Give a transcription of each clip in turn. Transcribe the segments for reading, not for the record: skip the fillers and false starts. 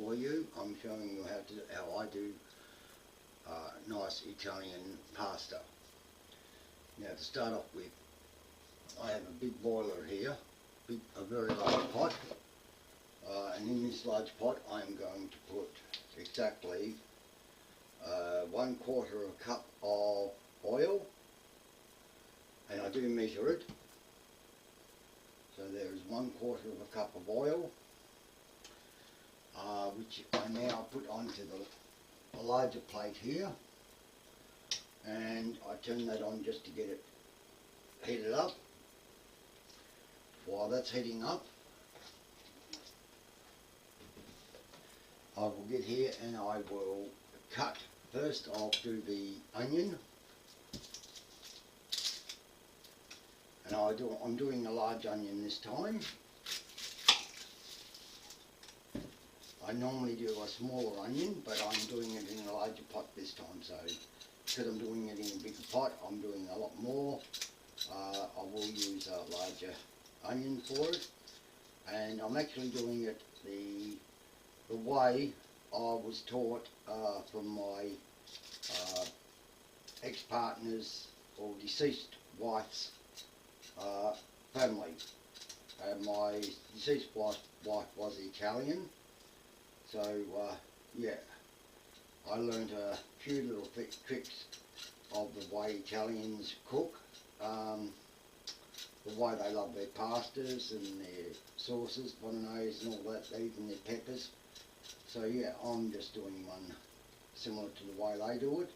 for you. I'm showing you how I do nice Italian pasta. Now to start off with, I have a big boiler here, a very large pot, and in this large pot I'm going to put exactly 1/4 of a cup of oil, and I do measure it. So there is 1/4 of a cup of oil, which I now put onto the larger plate here, and I turn that on just to get it heated up. While that's heating up, I will get here and I will cut. First I'll do the onion, and I'm doing a large onion this time. I normally do a smaller onion, but I'm doing it in a larger pot this time, so because I'm doing it in a bigger pot, I'm doing a lot more. I will use a larger onion for it, and I'm actually doing it the way I was taught from my ex-partner's or deceased wife's family. My deceased wife was Italian, so yeah, I learned a few little tricks of the way Italians cook, the way they love their pastas and their sauces, bolognese and all that, even their peppers. So yeah, I'm just doing one similar to the way they do it.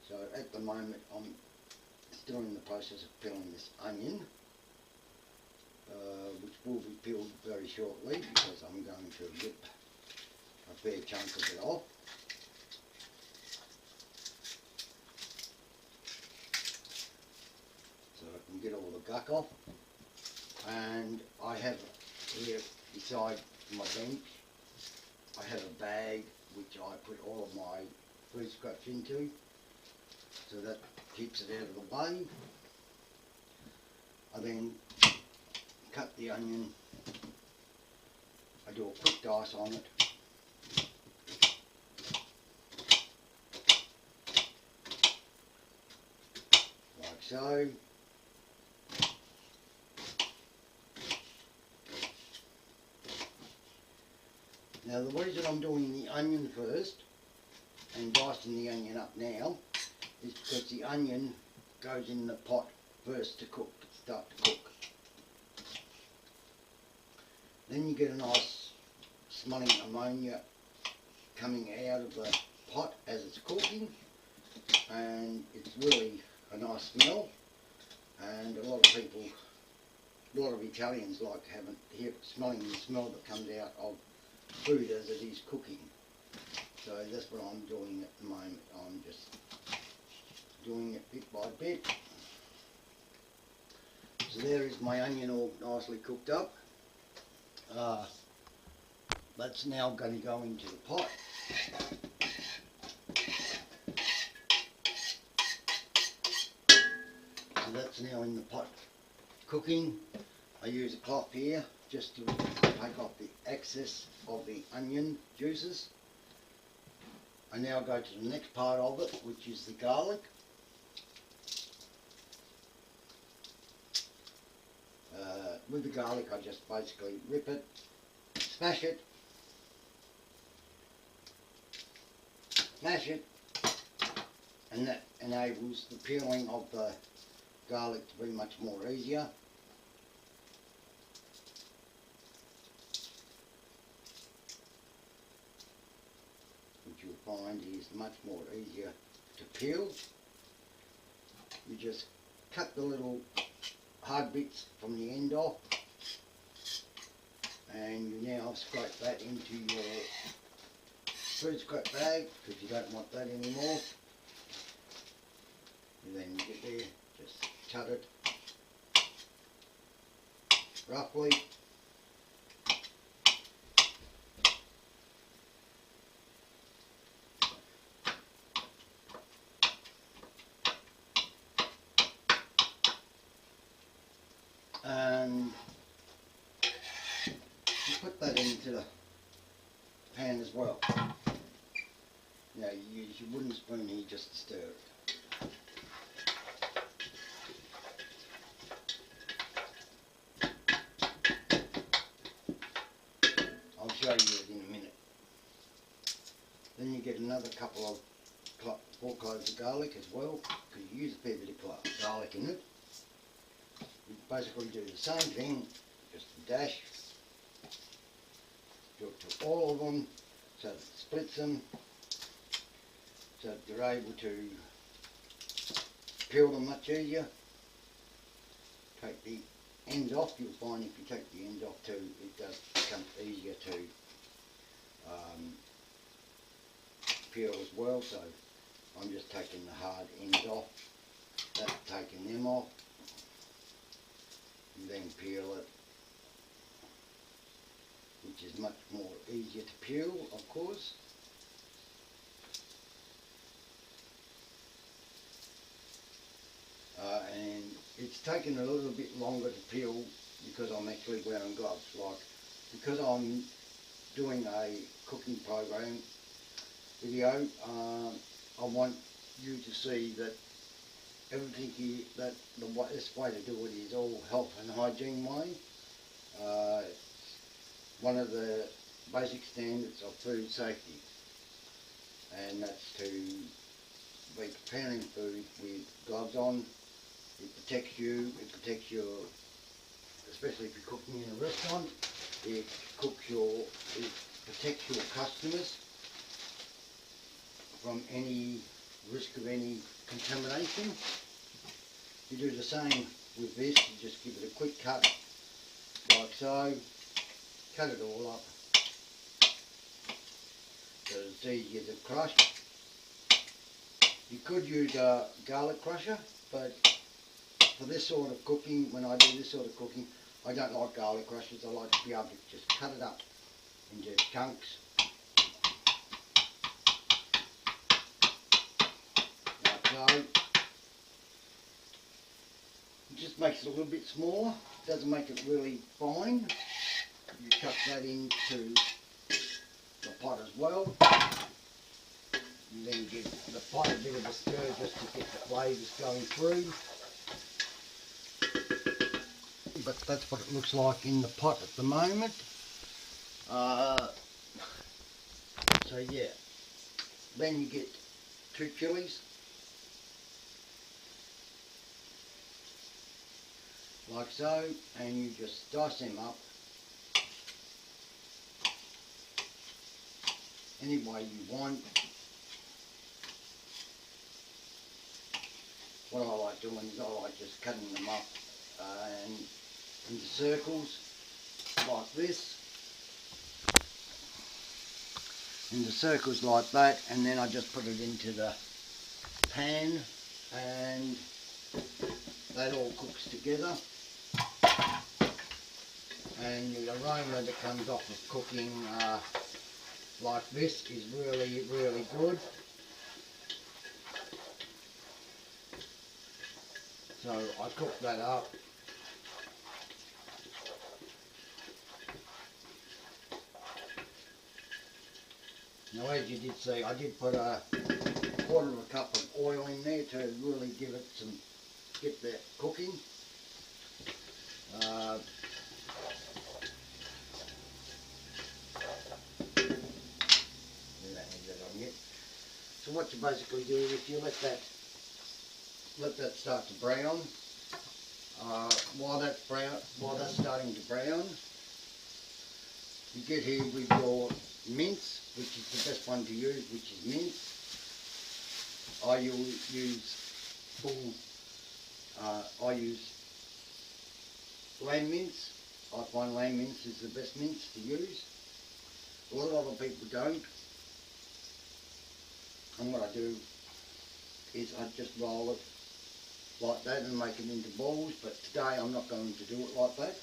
So at the moment I'm still in the process of peeling this onion, which will be peeled very shortly because I'm going to rip a fair chunk of it off. So I can get all the guck off. And I have here beside my bench, I have a bag which I put all of my food scraps into, so that keeps it out of the way. I then cut the onion, I do a quick dice on it, like so. Now the reason I'm doing the onion first and dicing the onion up now is because the onion goes in the pot first to start to cook. Then you get a nice smelling ammonia coming out of the pot as it's cooking, and it's really a nice smell, and a lot of Italians like smelling the smell that comes out of food as it is cooking. So that's what I'm doing at the moment. I'm just doing it bit by bit. So there is my onion all nicely cooked up. That's now going to go into the pot. So that's now in the pot cooking. I use a cloth here just to take off the excess of the onion juices. I now go to the next part of it, which is the garlic. With the garlic I just basically rip it, smash it, and that enables the peeling of the garlic to be much more easier. Which you'll find is much more easier to peel. You just cut the little hard bits from the end off, and you now scrape that into your food scrap bag because you don't want that anymore. And then you get there, just cut it roughly. And you put that in into the pan as well. Now you use your wooden spoon here just to stir it. I'll show you it in a minute. Then you get another couple of 4 cloves of garlic as well, because you use a fair bit of garlic in it. You basically do the same thing, just a dash. Do it to all of them, so that it splits them, so that you're able to peel them much easier. Take the ends off. You'll find if you take the ends off too, it does become easier to peel as well. So I'm just taking the hard ends off, that's taking them off, and then peel it, which is much more easier to peel, of course. And it's taken a little bit longer to peel because I'm actually wearing gloves. Like, because I'm doing a cooking program video, I want you to see that everything here, that the best way to do it is all health and hygiene way. It's one of the basic standards of food safety, and that's to be preparing food with gloves on. It protects you, it protects your, especially if you're cooking in a restaurant, it protects your customers from any risk of any contamination. You do the same with this, you just give it a quick cut, like so, cut it all up, so it's easier to crush. You could use a garlic crusher, but for this sort of cooking, when I do this sort of cooking, I don't like garlic crushers. I like to be able to just cut it up into chunks. Like so. It just makes it a little bit smaller. It doesn't make it really fine. You chuck that into the pot as well. And then give the pot a bit of a stir just to get the flavours going through. But that's what it looks like in the pot at the moment. So yeah, then you get 2 chilies, like so, and you just dice them up any way you want. What I like doing is I like just cutting them up and into circles like this, into circles like that, and then I just put it into the pan and that all cooks together, and the aroma that comes off of cooking like this is really, really good. So I cook that up. Now, as you did see, I did put a 1/4 cup of oil in there to really give it get that cooking. So what you basically do is you let that start to brown. While that's starting to brown, you get here with your mince, which is the best one to use, which is mince. I use lamb mince. I find lamb mince is the best mince to use. A lot of other people don't. And what I do is I just roll it like that and make it into balls, but today I'm not going to do it like that.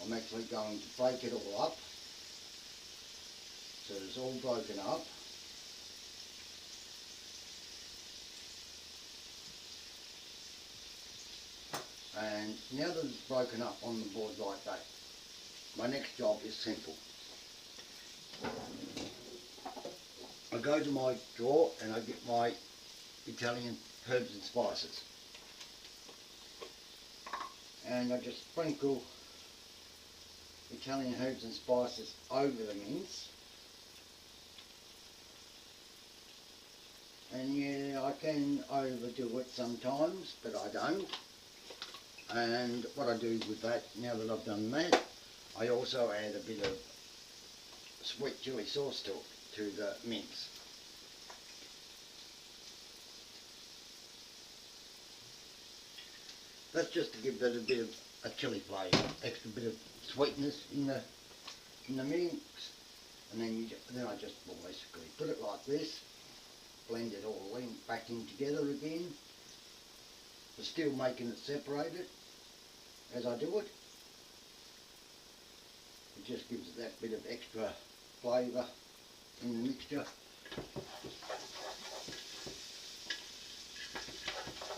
I'm actually going to break it all up so it's all broken up. And now that it's broken up on the board like that, my next job is simple. I go to my drawer and I get my Italian herbs and spices. And I just sprinkle Italian herbs and spices over the mince. And yeah, I can overdo it sometimes, but I don't. And what I do with that, now that I've done that, I also add a bit of sweet chili sauce to the mince. That's just to give it a bit of a chili flavour, extra bit of sweetness in the mince. And then I just basically put it like this, blend it all in, back in together again, but still making it separated as I do it. It just gives it that bit of extra flavour in the mixture.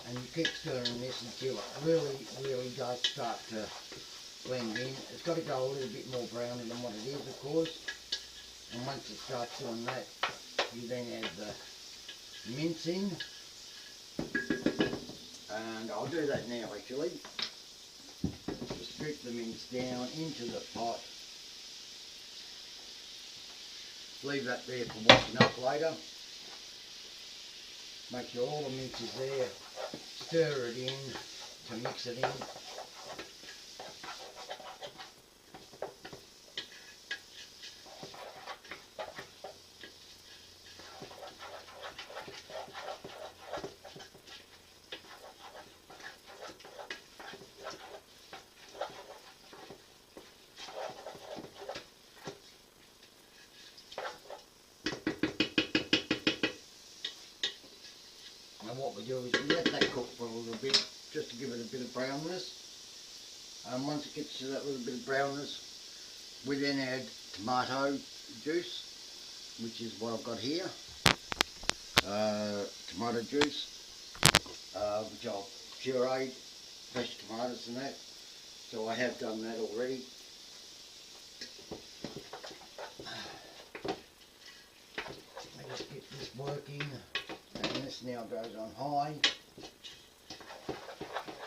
And you keep stirring this until it really does start to blend in. It's got to go a little bit more browner than what it is, of course. And once it starts doing that, you then add the mince in. And I'll do that now actually. Just strip the mince down into the pot. Leave that there for washing up later. Make sure all the mince is there. Stir it in to mix it in. And what we do is we let that cook for a little bit, just to give it a bit of brownness. And once it gets to that little bit of brownness, we then add tomato juice, which is what I've got here. Tomato juice, which I'll puree, fresh tomatoes and that. So I have done that already. I just get this working. And this now goes on high,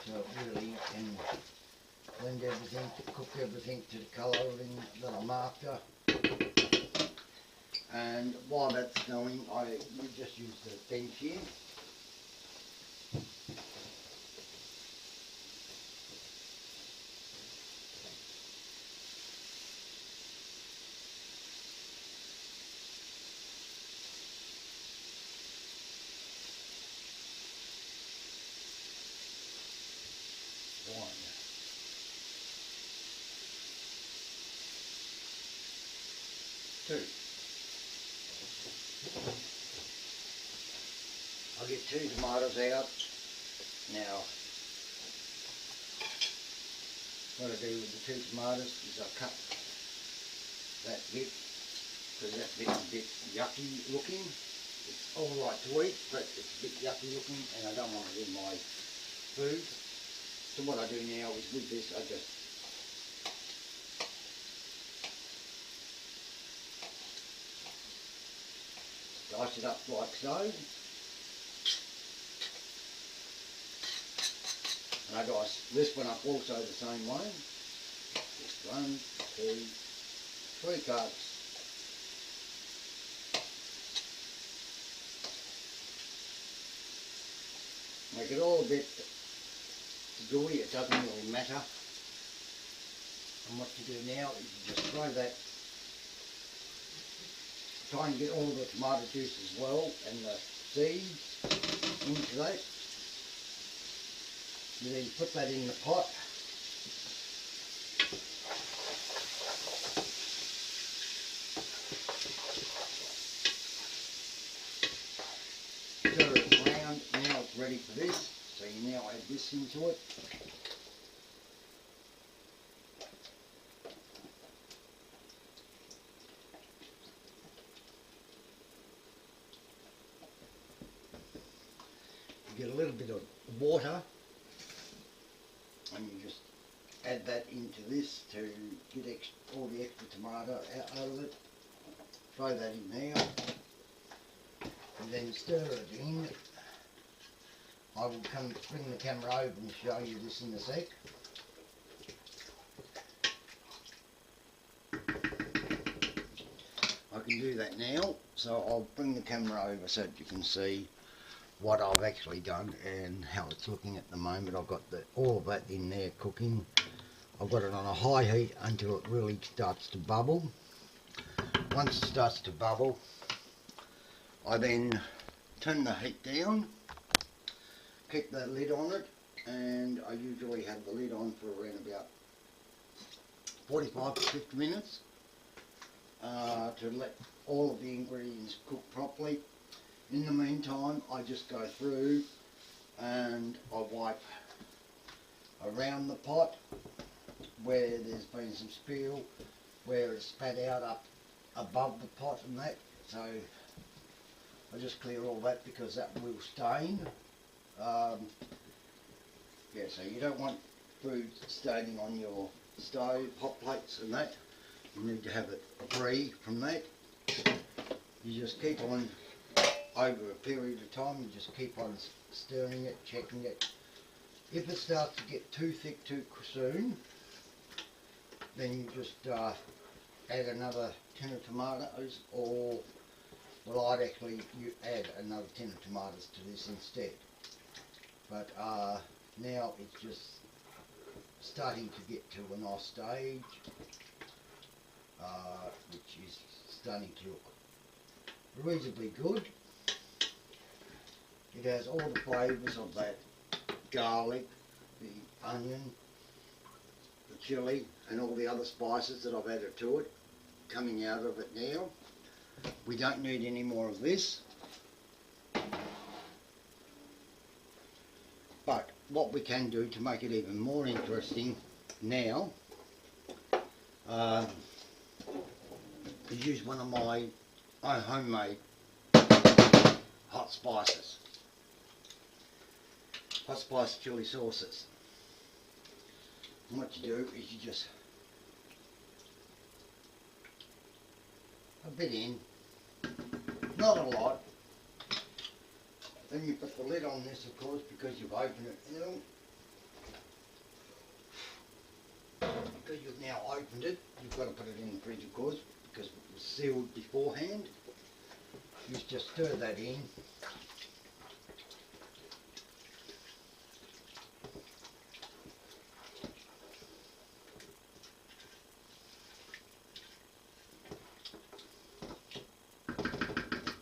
so it really can blend everything, cook everything to the colouring that I'm after. And while that's going, we just use the bench here. Two. I'll get 2 tomatoes out. Now, what I do with the 2 tomatoes is I cut that bit, because that bit's a bit yucky looking. It's alright to eat, but it's a bit yucky looking and I don't want it in my food. So what I do now is with this I just dice it up like so, and I dice this one up also the same way. Just 1, 2, 3 cuts. Make it all a bit gooey, it doesn't really matter. And what you do now is you just throw that, try and get all the tomato juice as well and the seeds into that. You then put that in the pot. Stir it around. Now it's ready for this. So you now add this into it. You get a little bit of water and you just add that into this to get all the extra tomato out of it. throw that in now, and then stir it in. I will bring the camera over and show you this in a sec. I can do that now, so I'll bring the camera over so that you can see what I've actually done and how it's looking at the moment. I've got all of that in there cooking. I've got it on a high heat until it really starts to bubble. Once it starts to bubble, I then turn the heat down, keep the lid on it, and I usually have the lid on for around about 45 to 50 minutes to let all of the ingredients cook properly. In the meantime, I just go through and I wipe around the pot where there's been some spill, where it's spat out up above the pot and that. So I just clear all that because that will stain. Yeah, so you don't want food staining on your stove, hot plates and that. You need to have it free from that. You just keep on, over a period of time, you just keep on stirring it, checking it. If it starts to get too thick too soon, then you just add another tin of tomatoes, or, well, I'd actually add another tin of tomatoes to this instead. But now it's just starting to get to a nice stage, which is starting to look reasonably good. It has all the flavours of that garlic, the onion, the chilli and all the other spices that I've added to it coming out of it now. We don't need any more of this. But what we can do to make it even more interesting now is use one of my own homemade hot spices. Hot spice chili sauces. And what you do is you just a bit in, not a lot. Then you put the lid on this, of course, because you've opened it now. Because you've now opened it, you've got to put it in the fridge, of course, because it was sealed beforehand. You just stir that in.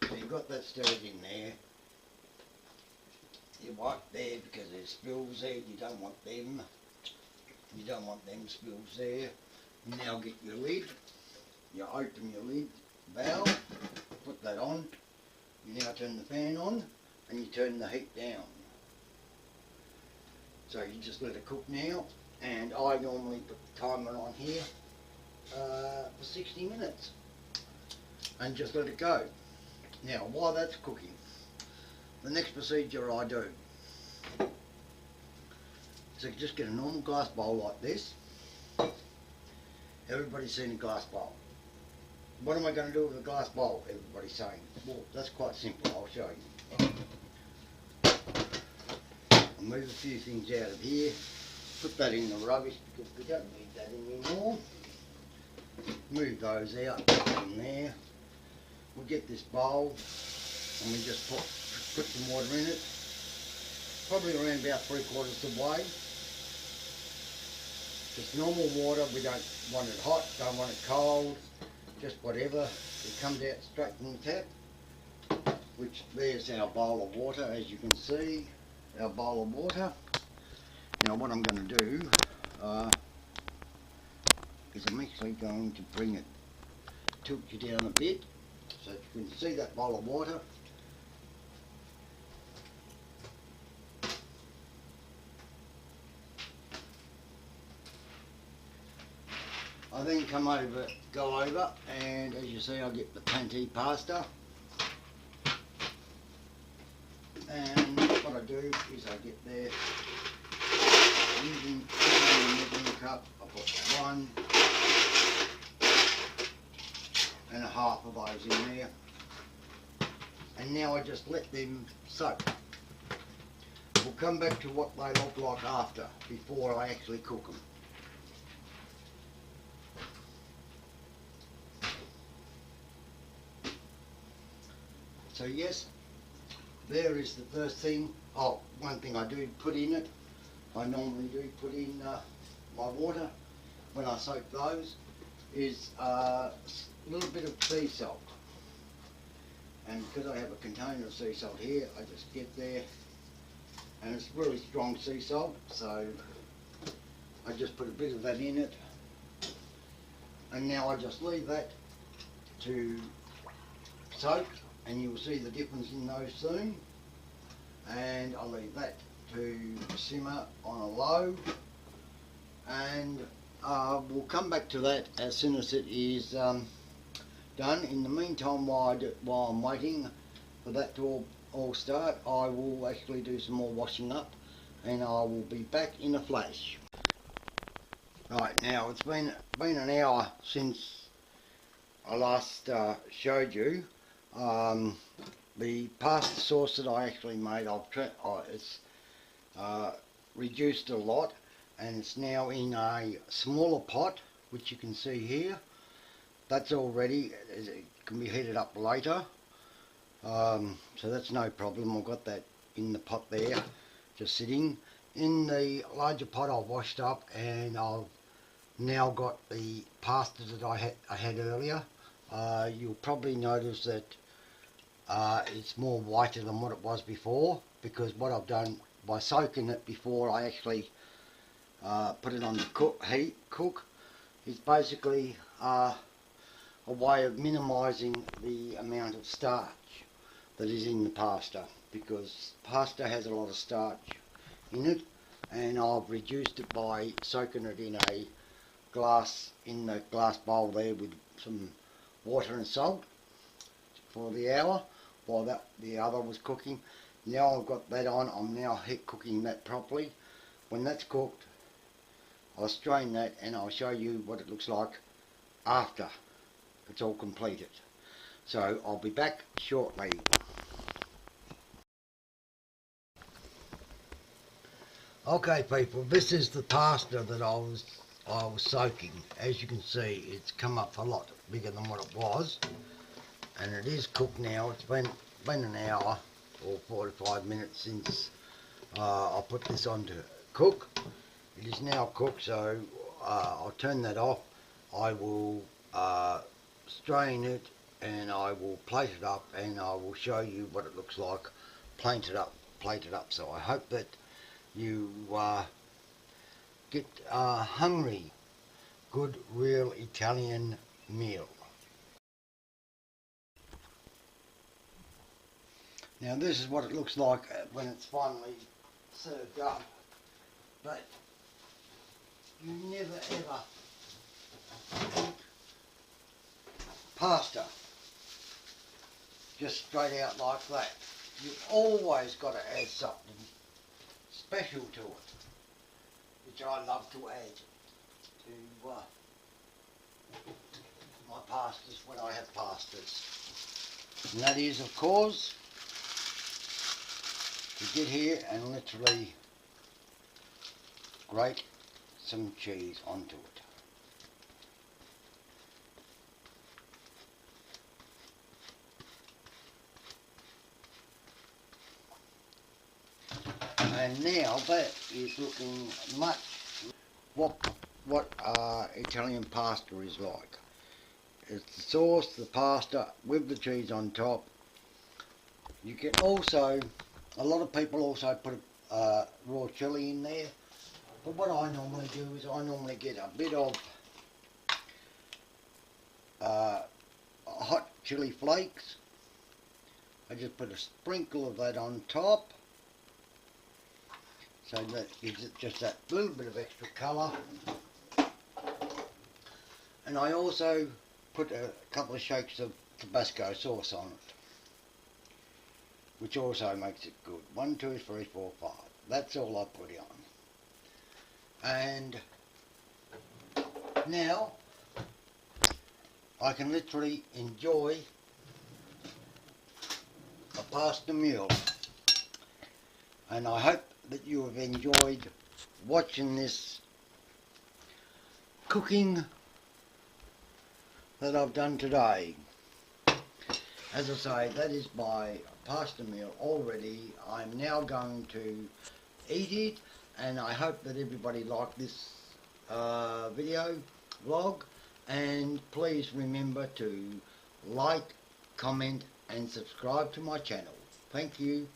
So you've got that stirred in there. You wipe there because there's spills there, you don't want them. You don't want them spills there. You now get your lid, you open your lid valve, put that on, you now turn the fan on and you turn the heat down. So you just let it cook now, and I normally put the timer on here for 60 minutes and just let it go. Now while that's cooking, the next procedure I do, so you just get a normal glass bowl like this. Everybody's seen a glass bowl. What am I going to do with a glass bowl? Everybody's saying. Well, that's quite simple, I'll show you. I'll move a few things out of here, put that in the rubbish because we don't need that anymore. Move those out, put them in there. We'll get this bowl and we just put some water in it, probably around about 3/4 the way. Just normal water, we don't want it hot, don't want it cold, just whatever. It comes out straight from the tap, which there's our bowl of water, as you can see, our bowl of water. Now what I'm going to do is I'm actually going to bring it, tilt you down a bit, so that you can see that bowl of water. I then go over, and as you see I get the Pantene pasta, and what I do is I get there, using the measuring cup, I put one, and a half of those in there. And now I just let them soak. We'll come back to what they look like after, before I actually cook them. So yes, there is the first thing. Oh, one thing I do put in it, I normally do put in my water when I soak those, is a little bit of sea salt. And because I have a container of sea salt here, I just get there, and it's really strong sea salt, so I just put a bit of that in it. And now I just leave that to soak, and you'll see the difference in those soon. And I'll leave that to simmer on a low, and we'll come back to that as soon as it is done. In the meantime, while I'm waiting for that to all start, I will actually do some more washing up, and I will be back in a flash. Right, now it's been an hour since I last showed you. The pasta sauce that I actually made, it's reduced a lot, and it's now in a smaller pot, which you can see here. That's all ready. It can be heated up later, so that's no problem. I've got that in the pot there, just sitting. In the larger pot I've washed up, and I've now got the pasta that I had earlier. You'll probably notice that it's more whiter than what it was before, because what I've done by soaking it before I actually put it on the cook is basically a way of minimising the amount of starch that is in the pasta, because pasta has a lot of starch in it, and I've reduced it by soaking it in the glass bowl there with some water and salt for the hour while the other was cooking. Now I've got that on, I'm now cooking that properly. When that's cooked, I'll strain that, and I'll show you what it looks like after it's all completed. So I'll be back shortly. Okay people, this is the pasta that I was soaking. As you can see, it's come up a lot bigger than what it was, and it is cooked now. It's been an hour or 45 minutes since I put this on to cook. It is now cooked, so I'll turn that off. I will strain it, and I will plate it up, and I will show you what it looks like plated up. So I hope that you get a hungry, good, real Italian meal. Now this is what it looks like when it's finally served up, but you never ever cook pasta just straight out like that. You've always got to add something special to it, which I love to add to my pastas when I have pastas. And that is, of course, to get here and literally grate some cheese onto it. And now that is looking much what Italian pasta is like. It's the sauce, the pasta with the cheese on top. You can also, a lot of people also put raw chilli in there, but what I normally do is I normally get a bit of hot chili flakes. I just put a sprinkle of that on top, so that gives it just that little bit of extra colour. And I also put a couple of shakes of Tabasco sauce on it, which also makes it good. 1, 2, 3, 4, 5. That's all I put on. And now I can literally enjoy a pasta meal. And I hope that you have enjoyed watching this cooking that I've done today. As I say, that is my pasta meal already. I'm now going to eat it, and I hope that everybody liked this video vlog, and please remember to like, comment and subscribe to my channel. Thank you.